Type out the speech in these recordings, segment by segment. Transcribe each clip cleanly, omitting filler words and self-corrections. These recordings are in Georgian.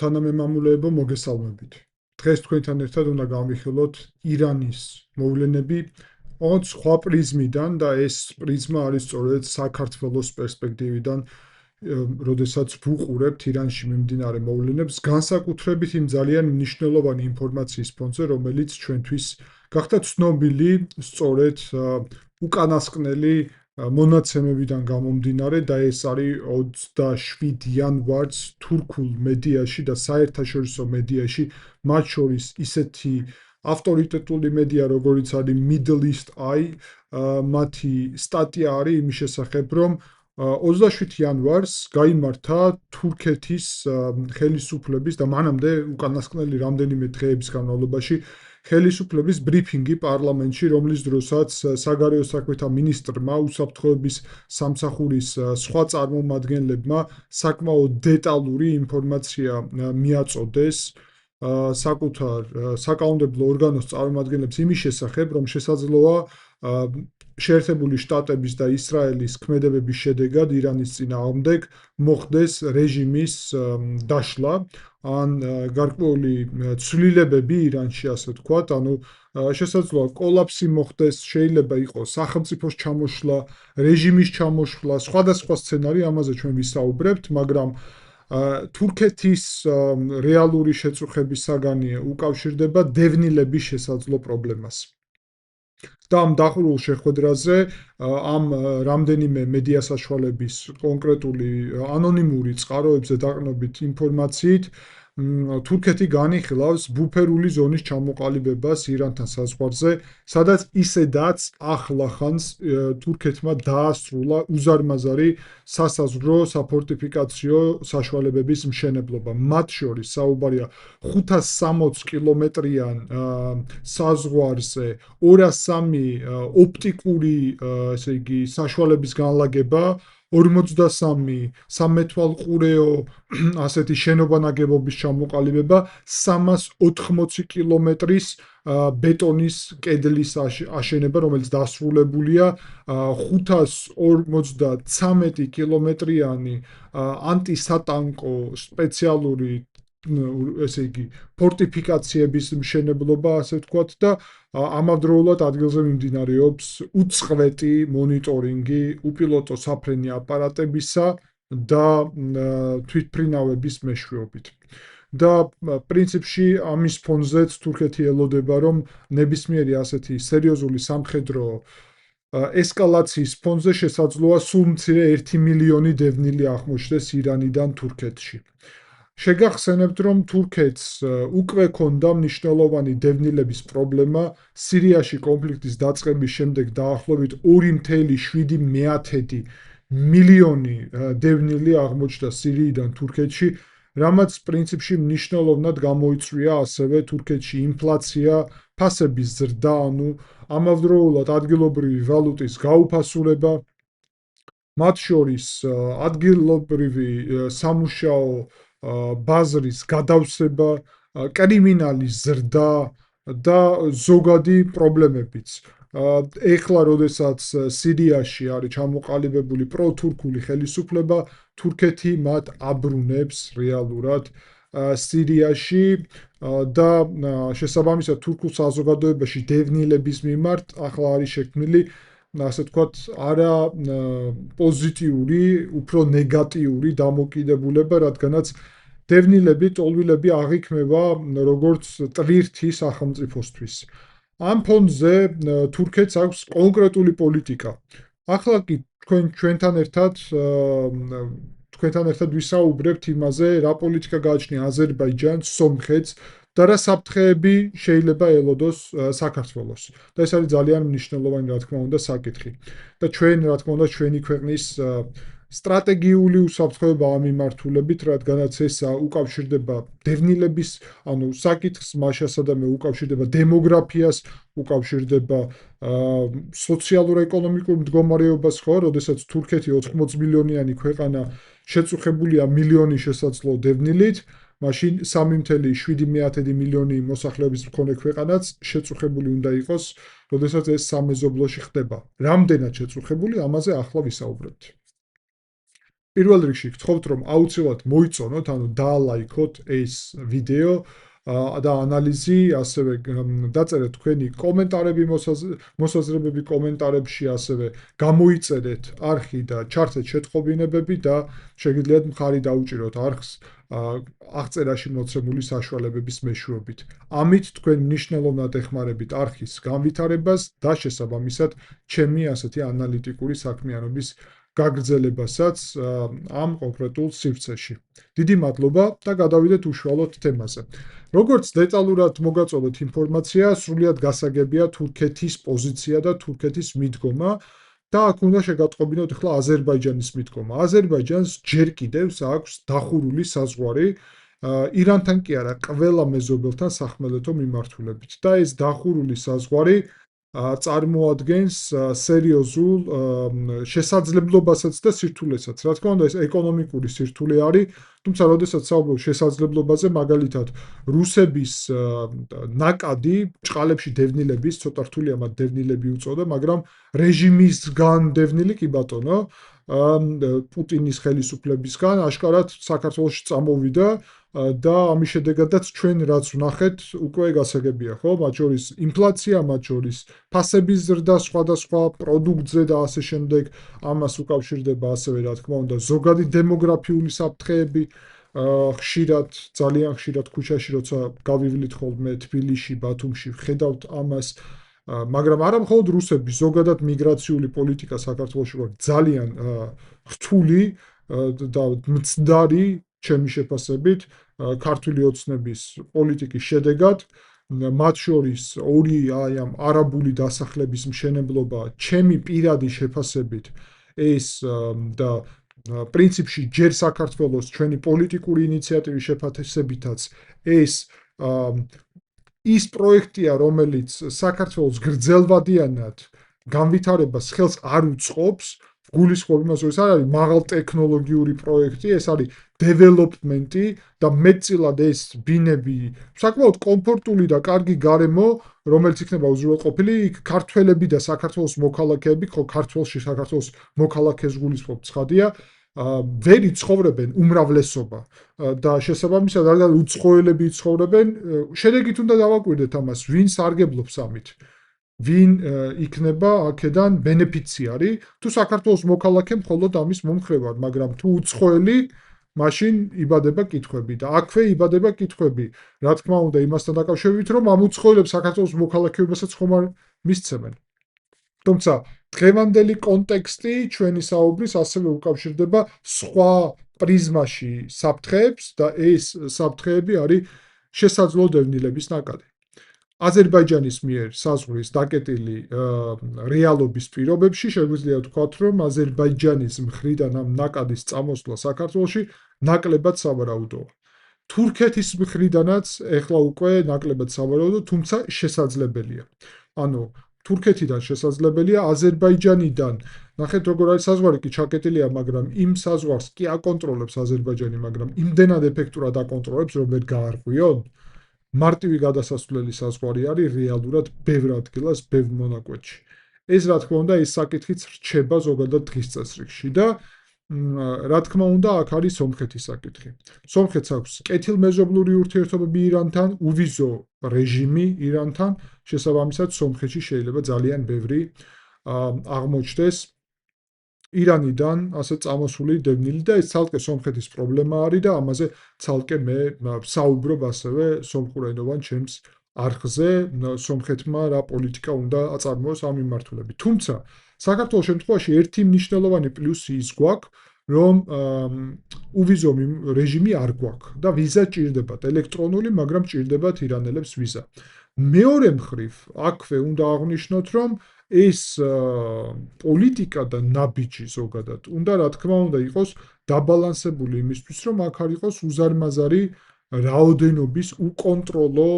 თანამემამულეებო, მოგესალმებით. დღეს თქვენთან ერთად უნდა გავმიხილოთ ირანის მოვლენები ოღონდ სხვა პრიზმიდან და ეს პრიზმა არის სწორედ საქართველოს პერსპექტივიდან, როდესაც ვუყურებთ ირანში მიმდინარე მოვლენებს, განსაკუთრებით იმ ძალიან მნიშვნელოვანი ინფორმაციის ფონზე, რომელიც ჩვენთვის გახდა ცნობილი სწორედ უკანასკნელი მონაცემებიდან გამომდინარე და ეს არის 27 იანვარს თურქულ მედიაში და საერთაშორისო მედიაში, მათ შორის ისეთი ავტორიტეტული მედია, როგორიც არის Middle East Eye, მათი სტატია არის იმის შესახებ, რომ 27 იანვარს გაიმართა თურქეთის ხელისუფლების და მანამდე უკანასკნელი რამდენიმე დღეების განმავლობაში ხელისუფლების ბრიფინგი პარლამენტში, რომლის დროსაც საგარეო საქმეთა მინისტრმა, უსაფრთხოების სამსახურის სხვა წარმომადგენლებმა საკმაოდ დეტალური ინფორმაცია მიაწოდეს საკუთარ საკანონმდებლო ორგანოს წარმომადგენლებს იმის შესახებ, რომ შესაძლოა შეერთებული შტატების და ისრაელის ქმედებების შედეგად ირანის წინააღმდეგ მოხდეს რეჟიმის დაშლა ან გარკვეული ცვლილებები ირანში, ასე ვთქვათ, ანუ შესაძლოა კოლაფსი მოხდეს, შეიძლება იყოს სახელმწიფოს ჩამოშლა, რეჟიმის ჩამოშლა, სხვადასხვა სცენარი, ამაზე ჩვენ ვისაუბრებთ, მაგრამ თურქეთის რეალური შეწუხების საგანი უკავშირდება დევნილების შესაძლო პრობლემას. და ამ დახურულ შეხვედრაზე ამ რამდენიმე მედია საშუალების კონკრეტული ანონიმური წყაროებზე დაყრდნობით ინფორმაციით თურქეთი განიხილავს ბუფერული ზონის ჩამოყალიბებას ირანთან საზღვარზე, სადაც ისედაც ახლახანს თურქეთმა დაასრულა უზარმაზარი სასაზღვრო საფორტიფიკაციო საშუალებების მშენებლობა. მათ შორის საუბარია 560 კილომეტრიან საზღვარზე 203 ოპტიკური, ესე იგი, საშუალების განლაგება, 53 სამეთვალყურეო ასეთი შენობა-ნაგებობის ჩამოყალიბება, 380 კილომეტრის ბეტონის კედლის აშენება, რომელიც დასრულებულია, 553 კილომეტრიანი ანტისატანკო სპეციალური ესე იგი, ფორტიფიკაციების მშენებლობა, ასე ვთქვათ და ამავდროულად ადგილზე მიმდინარეობს უწყვეტი მონიტორინგი უპილოტო საფრენი აპარატებისა და თვითმფრინავების მეშვეობით. და პრინციპში ამის ფონზეც თურქეთი ელოდება, რომ ნებისმიერი ასეთი სერიოზული სამხედრო ესკალაციის ფონზე შესაძლოა სულ მცირე 1 მილიონი დევნილი აღმოჩნდეს ირანიდან თურქეთში. შეგახსენებთ, რომ თურქეთს უკვე ჰქონდა მნიშვნელოვანი დევნილების პრობლემა სირიაში კონფლიქტის დაწყების შემდეგ დაახლოებით 2,7 მილიონი დევნილი აღმოჩნდა სირიიდან თურქეთში, რამაც პრინციპში მნიშვნელოვნად გამოიწვია ასევე თურქეთში ინფლაცია, ფასების ზრდა, ანუ ამავდროულად ადგილობრივი ვალუტის გაუფასურება, მათ შორის ადგილობრივი სამუშაო ბაზრის გადავსება, კრიმინალის ზრდა და ზოგადი პრობლემებიც. ეხლა, როდესაც სირიაში არის ჩამოყალიბებული პროთურქული ხელისუფლება, თურქეთი მათ აბრუნებს რეალურად სირიაში და შესაბამისად თურქულ საზოგადოებაში დევნილების მიმართ ახლა არის შექმნილი, ასე ვთქვათ, არა პოზიტიური, უფრო ნეგატიური დამოკიდებულება, რადგანაც დევნილები, ტოლვილები აღიქმება როგორც ტვირთი სახელმწიფოსთვის. ამ ფონზე თურქეთს აქვს კონკრეტული პოლიტიკა. ახლა კი ჩვენთან ერთად ვისაუბრებთ იმაზე, რა პოლიტიკა გააჩნია აზერბაიჯანს, სომხეთს და რა საფრთხეები შეიძლება ელოდოს საქართველოს. და ეს არის ძალიან მნიშვნელოვანი, რა თქმა უნდა, საკითხი. და ჩვენ, რა თქმა უნდა, ჩვენი ქვეყნის სტრატეგიული უსაფრთხოება ამ მიმართულებით, რადგანაც ეს უკავშირდება დევნილების, ანუ საკითხს, მას შესაძლოა უკავშირდება დემოგრაფიას, უკავშირდება სოციალურ-ეკონომიკურ მდგომარეობას, ხო, როდესაც თურქეთი 80 მილიონიანი ქვეყანა შეწუხებულია მილიონი შესაძლო დევნილით, მაშინ 3,7 მილიონი მოსახლეობის მქონე ქვეყანაც შეწუხებული უნდა იყოს, როდესაც ეს სამეზობლოში ხდება. რამდენად შეწუხებული, ამაზე ახლა ვისაუბრებთ. პირველ რიგში გთხოვთ რომ აუცილებლად მოიწონოთ, ანუ დაალაიქოთ ეს ვიდეო და ანალიზი, ასევე დაწერეთ თქვენი კომენტარები, მოსაზრებები კომენტარებში, ასევე გამოიწერეთ არხი და ჩართეთ შეტყობინებები და შეგიძლიათ მხარი დაუჭიროთ არხს აღწერაში მოცემული საშუალებების მეშვეობით. ამით თქვენ მნიშვნელოვნად ეხმარებით არხის განვითარებას და შესაბამისად ჩემი ასეთი ანალიტიკური საქმიანობის გაგრძელებასაც ამ კონკრეტულ სივრცეში. დიდი მადლობა და გადავიდეთ უშუალოდ თემაზე. როგორც დეტალურად მოგაწოდოთ ინფორმაცია, სრულიად გასაგებია თურქეთის პოზიცია და თურქეთის მიდგომა და აქ უნდა შეგატყობინოთ ახლა აზერბაიჯანის მიდგომა. აზერბაიჯანს ჯერ კიდევ აქვს დახურული საზღვარი ირანთან კი არა, ყველა მეზობელთან სახმელეთო მიმართულებით და ეს დახურული საზღვარი წარმოადგენს სერიოზულ შესაძლებლობასაც და სირთულესაც. რა თქმა უნდა, ეს ეკონომიკური სირთულე არის, თუმცა როდესაც საუბრობ შესაძლებლობაზე, მაგალითად, რუსების ნაკადი ჭყალებში დევნილების, ცოტა რთულია მათ დევნილები უწოდა, მაგრამ რეჟიმისგან დევნილი კი ბატონო, პუტინის ხელისუფლებისგან აშკარად საქართველოში წამოვიდა და ამის შედეგადაც ჩვენ რაც ვნახეთ, უკვე გასაგებია, ხო? მათ შორის ინფლაცია, მათ შორის ფასების ზრდა სხვადასხვა პროდუქტზე და ასე შემდეგ, ამას უკავშირდება ასევე, რა თქმა უნდა, ზოგადი დემოგრაფიული საფრთხეები, ხშირად, ძალიან ხშირად ქუჩაში, როცა გავივლით ხოლმე თბილისში, ბათუმში, ხედავთ ამას, მაგრამ არა მხოლოდ რუსები, ზოგადად მიგრაციული პოლიტიკა საქართველოში ვარ ძალიან რთული და მცდარი ჩემი შეფასებით ქართული ოცნების პოლიტიკის შედეგად, მათ შორის ორი აი ამ არაბული დასახლების მშენებლობა ჩემი პირადი შეფასებით ეს და პრინციპში ჯერ საქართველოს ჩვენი პოლიტიკური ინიციატივის შეფასებითაც ეს ის პროექტია, რომელიც საქართველოს გრძელვადიანად განვითარებას ხელს არ უწყობს, გულისხმობ იმას, რომ ეს არ არის მაღალტექნოლოგიური პროექტი, ეს არის დეველოპმენტი და მეტწილად ეს ბინები, საკმაოდ კომფორტული და კარგი გარემო, რომელიც იქნება უზრუნველყოფილი, იქ ქართველები და საქართველოს მოქალაქეები, ხო ქართველში საქართველოს მოქალაქეს გულისხმობ ცხადია, ვერ იცხოვრებენ უმრავლესობა და შესაბამისად რადგან უცხოელები იცხოვრებენ, შედეგით უნდა დავაკვირდეთ ამას, ვინ სარგებლობს ამით. ვინ იქნება აქედან ბენეფიციარი, თუ საქართველოს მოქალაქე მხოლოდ ამის მომხრე ვარ, მაგრამ თუ უცხოელი, მაშინ იბადება კითხვები და აქვე იბადება კითხვები, რა თქმა უნდა, იმასთან დაკავშირებით, რომ ამ უცხოელებს საქართველოს მოქალაქეობასაც ხომ არ მისცემენ. თუმცა დღევანდელი კონტექსტი ჩვენი საუბრის ასევე უკავშირდება სხვა პრიზმაში საფრთხეებს და ეს საფრთხეები არის შესაძლო დევნილების ნაკადი. აზერბაიჯანის მიერ საზღვრის დაკეტილი რეალობის პირობებში შეგვიძლია ვთქვათ, რომ აზერბაიჯანის მხრიდან ამ ნაკადის წამოსვლა საქართველოში ნაკლებად სავარაუდოა. თურქეთის მხრიდანაც ეხლა უკვე ნაკლებად სავარაუდოა, თუმცა შესაძლებელია. ანუ თურქეთიდან შესაძლებელია, აზერბაიჯანიდან ნახეთ როგორ არის საზღვარი კი ჩაკეტილია, მაგრამ იმ საზღვარს კი აკონტროლებს აზერბაიჯანი, მაგრამ იმდენად ეფექტურად აკონტროლებს, რომ ვერ გაარღვიონ. მარტივი გადასასვლელი საზღვარი არის რეალურად ბევრ ადგილას, ბევრ მონაკვეთში. ეს რა თქმა უნდა, ეს საკითხიც რჩება ზოგადად დღის წესრიგში და რა თქმა უნდა, აქ არის სომხეთის საკითხი. სომხეთს აქვს კეთილმეზობლური ურთიერთობები ირანთან, უვიზო რეჟიმი ირანთან, შესაბამისად სომხეთში შეიძლება ძალიან ბევრი აღმოჩნდეს ირანიდან ასე წამოსული დევნილი და ეს ცალკე სომხეთის პრობლემა არის და ამაზე ცალკე მე საუბრობ ასევე სომხურენოვან ჩემს არხზე სომხეთმა რა პოლიტიკა უნდა აწარმოოს ამ მიმართულებით. თუმცა საქართველოს შემთხვევაში ერთი მნიშვნელოვანი პლუსი ის გვაქვს, რომ უვიზო რეჟიმი არ გვაქვს და ვიზა ჭირდებათ ელექტრონული, მაგრამ ჭირდებათ ირანელებს ვიზა. მეორე მხრივ, აქვე უნდა აღვნიშნოთ, რომ ეს პოლიტიკა და ნაბიჯი ზოგადად უნდა რა თქმა უნდა იყოს დაბალანსებული იმისთვის, რომ აქ არ იყოს უზარმაზარი რაოდენობის უკონტროლო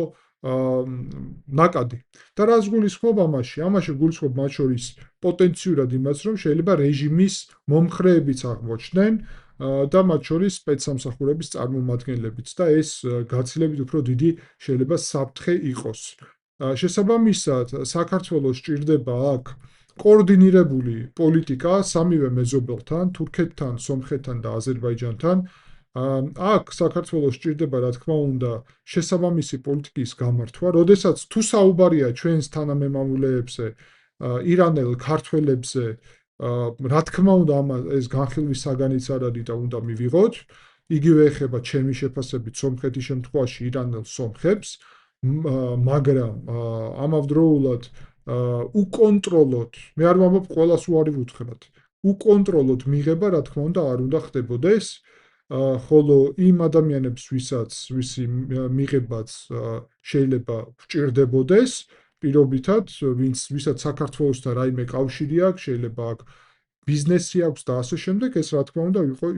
ნაკადი. და რას გულისხმობ ამაში? ამაში გულისხმობ მათ შორის პოტენციურად იმას, რომ შეიძლება რეჟიმის მომხრეებიც აღმოჩნდნენ და მათ შორის სპეცსამსახურების წარმომადგენლებიც და ეს გაცილებით უფრო დიდი შეიძლება საფრთხე იყოს. შესაბამისად, საქართველოს ჭირდება აქ კოორდინირებული პოლიტიკა სამივე მეზობელთან, თურქეთთან, სომხეთთან და აზერბაიჯანთან. აქ საქართველოს სჭირდება, რა თქმა უნდა, შესაბამისი პოლიტიკის გამართვა, როდესაც თუ საუბარია ჩვენს თანამემამულეებზე, ირანელ ქართველებზე, რა თქმა უნდა, ეს განხილვის საგანიც არ არის და უნდა მივიღოთ. იგივე ეხება ჩემი შეფასებით სომხეთის შემთხვევაში ირანელ სომხებს, მაგრამ ამავდროულად უკონტროლოდ, მე არ ვამბობ ყველას უარი ვუთხრათ, უკონტროლოდ მიღება, რა თქმა უნდა, არ უნდა ხდებოდეს, ხოლო იმ ადამიანებს, ვისი მიღებაც შეიძლება ვჭირდებოდეს, პირობითად, ვისაც საქართველოსთან რაიმე კავშირი აქვს, შეიძლება აქ ბიზნესი აქვს და ასე შემდეგ, ეს რა თქმა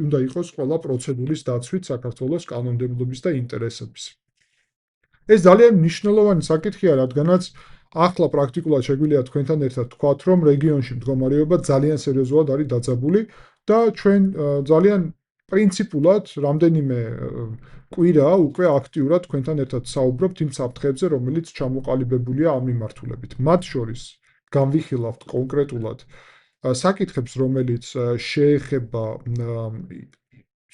უნდა იყოს ყველა პროცედურის დაცვით საქართველოს კანონმდებლობის და ინტერესების. ეს ძალიან მნიშვნელოვანი საკითხია, რადგანაც ახლა პრაქტიკულად შეგვიძლია თქვენთან ერთად ვთქვათ, რომ რეგიონში მდგომარეობა ძალიან სერიოზულად არის დაძაბული და ჩვენ ძალიან პრინციპულად რამდენიმე კვირა უკვე აქტიურად თქვენთან ერთად საუბრობთ იმ საფრთხეებზე, რომელიც ჩამოყალიბებულია ამ მიმართულებით. მათ შორის განვიხილავთ კონკრეტულად საკითხებს, რომელიც შეეხება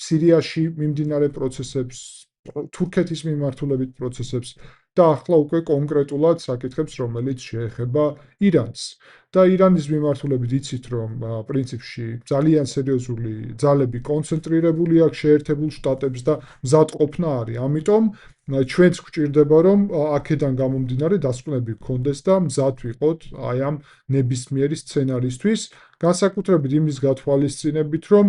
სირიაში მიმდინარე პროცესებს, თურქეთის მიმართულებით პროცესებს და ახლა უკვე კონკრეტულად საკითხებს, რომელიც შეეხება ირანს. და ირანის მიმართულებით იცით, რომ პრინციპში ძალიან სერიოზული ძალები კონცენტრირებული აქვს შეერთებულ შტატებს და მზადყოფნა არის. ამიტომ ჩვენც გვჭირდება, რომ აქედან გამომდინარე დასკვნები გქონდეს და მზად ვიყოთ აი ამ ნებისმიერი სცენარისთვის, განსაკუთრებით იმის გათვალისწინებით, რომ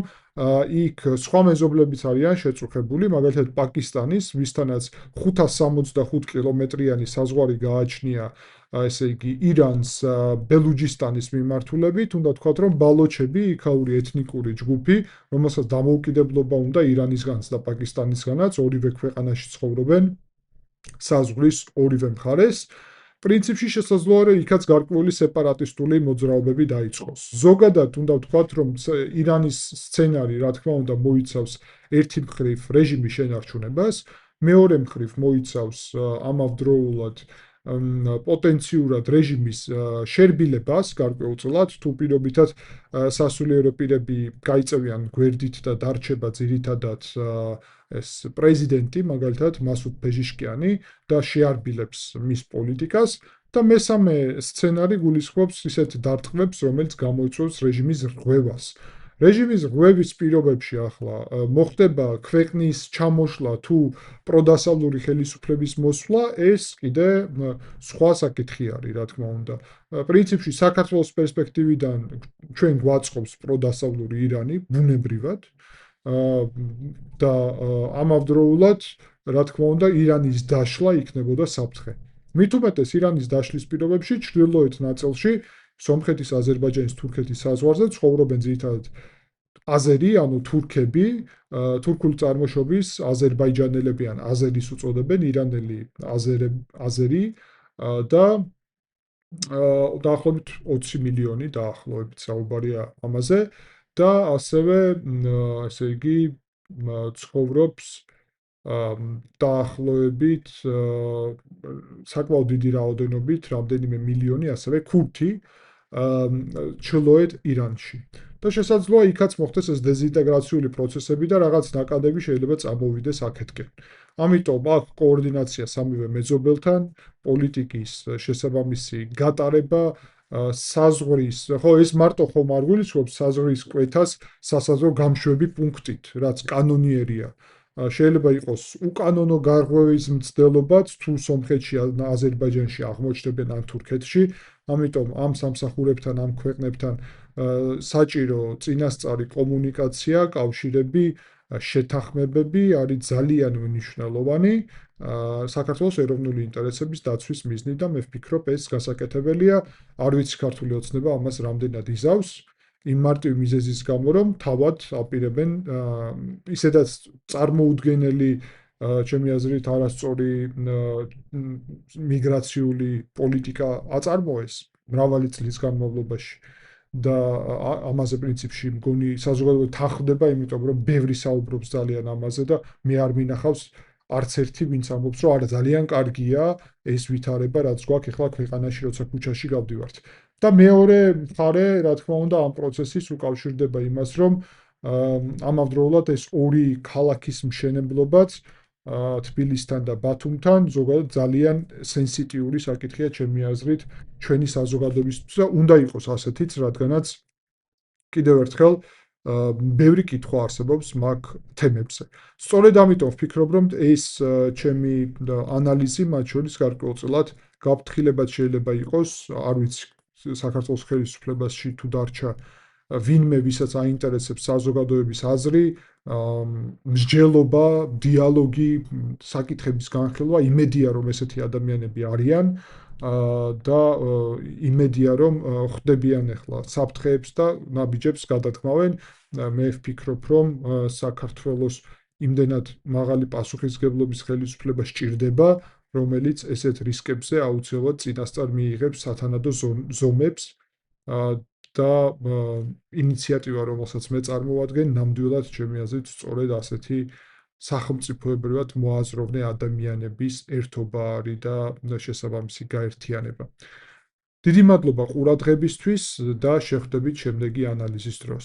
იქ სხვა მეზობლებიც არიან შეწუხებული, მაგალითად პაკისტანის, ვისთანაც 565 კილომეტრიანი საზღვარი გააჩნია, ესე იგი ირანს ბელუჯისტანის მიმართულებით, უნდა ვთქვათ, რომ ბალოჩები, იქაური ეთნიკური ჯგუფი, რომელსაც დამოუკიდებლობა უნდა ირანისგანაც და პაკისტანისგანაც, ორივე ქვეყანაში ცხოვრობენ საზღვრის ორივე მხარეს. პრინციპში შესაძლოა, რომ იქაც გარკვეული სეპარატისტული მოძრაობები დაიწყოს. ზოგადად უნდა ვთქვათ, რომ ირანის სცენარი, რა თქმა უნდა, მოიცავს ერთი მხრივ რეჟიმის შენარჩუნებას, მეორე მხრივ მოიცავს ამავდროულად პოტენციურად რეჟიმის შერბილებას გარკვეულწილად, თუ პირობითად სასულიერო პირები გაიწევიან გვერდით და დარჩება ძირითადად ეს პრეზიდენტი, მაგალითად მასუდ პეჟიშკიანი და შეარბილებს მის პოლიტიკას და მესამე სცენარი გულისხმობს ისეთ დარტყმებს, რომელიც გამოიწვევს რეჟიმის რღვევას. რეჟიმის რღვევის პირობებში ახლა მოხდება ქვეყნის ჩამოშლა თუ პროდასავლური ხელისუფლების მოსვლა, ეს კიდე სხვა საკითხი არის, რა თქმა უნდა. პრინციპში საქართველოს პერსპექტივიდან ჩვენ გვაწყობს პროდასავლური ირანი ბუნებრივად და ამავდროულად, რა თქმა უნდა, ირანის დაშლა იქნებოდა საფრთხე. მით უმეტეს ირანის დაშლის პირობებში ჩრდილოეთ ნაწილში სომხეთის, აზერბაიჯანის, თურქეთის საზღვარზე ცხოვრობენ ძირითადად აზერი, ანუ თურქები, თურქული წარმოშობის აზერბაიჯანელები ან აზერის უწოდებენ, ირანელი აზერი და დაახლოებით 20 მილიონი დაახლოებით საუბარია ამაზე და ასევე ესე იგი ცხოვრობს დაახლოებით საკმაოდ დიდი რაოდენობით, რამდენიმე მილიონი ასევე ქურთი ჩრდილოეთ ირანში. და შესაძლოა იქაც მოხდეს ეს დეზინტეგრაციული პროცესები და რაღაც ნაკადები შეიძლება წამოვიდეს აქეთკენ. ამიტომ აქ კოორდინაცია სამივე მეზობელთან, პოლიტიკის შესაბამისი გატარება, საზღვრის, ხო ეს მარტო ხომ არ გულისხმობს საზღვრის კვეთას სასაზღვრო გამშვები პუნქტით, რაც კანონიერია. შეიძლება იყოს უკანონო გარღვევის მცდელობაც, თუ სომხეთში ან აზერბაიჯანში აღმოჩნდებიან ან თურქეთში, ამიტომ ამ სამსახურებთან, ამ ქვეყნებთან საჭირო წინასწარი კომუნიკაცია, კავშირები, შეთანხმებები არის ძალიან მნიშვნელოვანი საქართველოს ეროვნული ინტერესების დაცვის მიზნით და მე ვფიქრობ, ეს გასაკეთებელია. არ ვიცი ქართული ოცნება ამას რამდენად იზავს. იმ მარტივ მიზეზის გამო, რომ თავად აპირებენ ისედაც წარმოუდგენელი ჩემი აზრით არასწორი მიგრაციული პოლიტიკა აწარმოეს მრავალი წლის განმავლობაში და ამაზე პრინციპში მგონი საზოგადოება თანხმდება, იმიტომ რომ ბევრი საუბრობს ძალიან ამაზე და მე არ მინახავს არც ერთი ვინც ამბობს, რომ არა ძალიან კარგია ეს ვითარება, რაც გვაქვს ახლა ქვეყანაში, როცა ქუჩაში გავდივართ. და მეორე მხარე, რა თქმა უნდა, ამ პროცესის უკავშირდება იმას, რომ ამავდროულად ეს ორი ქალაქის მშენებლობაც თბილისთან და ბათუმთან ზოგადად ძალიან სენსიტიური საკითხია ჩემი აზრით ჩვენი საზოგადოებისთვის და უნდა იყოს ასეთიც, რადგანაც კიდევ ერთხელ ბევრი კითხვა არსებობს მაგ თემებზე. სწორედ ამიტომ ვფიქრობ, რომ ეს ჩემი ანალიზი მათ შორის გარკვეულწილად გაფრთხილებად შეიძლება იყოს, არ ვიცი, საქართველოს ხელისუფლებაში თუ დარჩა ვინმე, ვისაც აინტერესებს საზოგადოების აზრი, მსჯელობა, დიალოგი, საკითხების განხილვა, იმედია რომ ესეთი ადამიანები არიან და იმედია რომ ხვდებიან ახლა საფრთხეებს და ნაბიჯებს გადათქმავენ. მე ვფიქრობ, რომ საქართველოს იმდენად მაღალი პასუხისმგებლობის ხელისუფლება სჭირდება, რომელიც ესეთ რისკებზე აუცილებლად წინასწარ მიიღებს სათანადო ზომებს და ინიციატივა, რომელსაც მე წარმოვადგენ, ნამდვილად ჩემი აზრით სწორედ ასეთი სახელმწიფოებრივად მოაზროვნე ადამიანების ერთობა არის და შესაბამისი გაერთიანება. დიდი მადლობა ყურადღებისთვის და შეხვდებით შემდეგი ანალიზის დროს.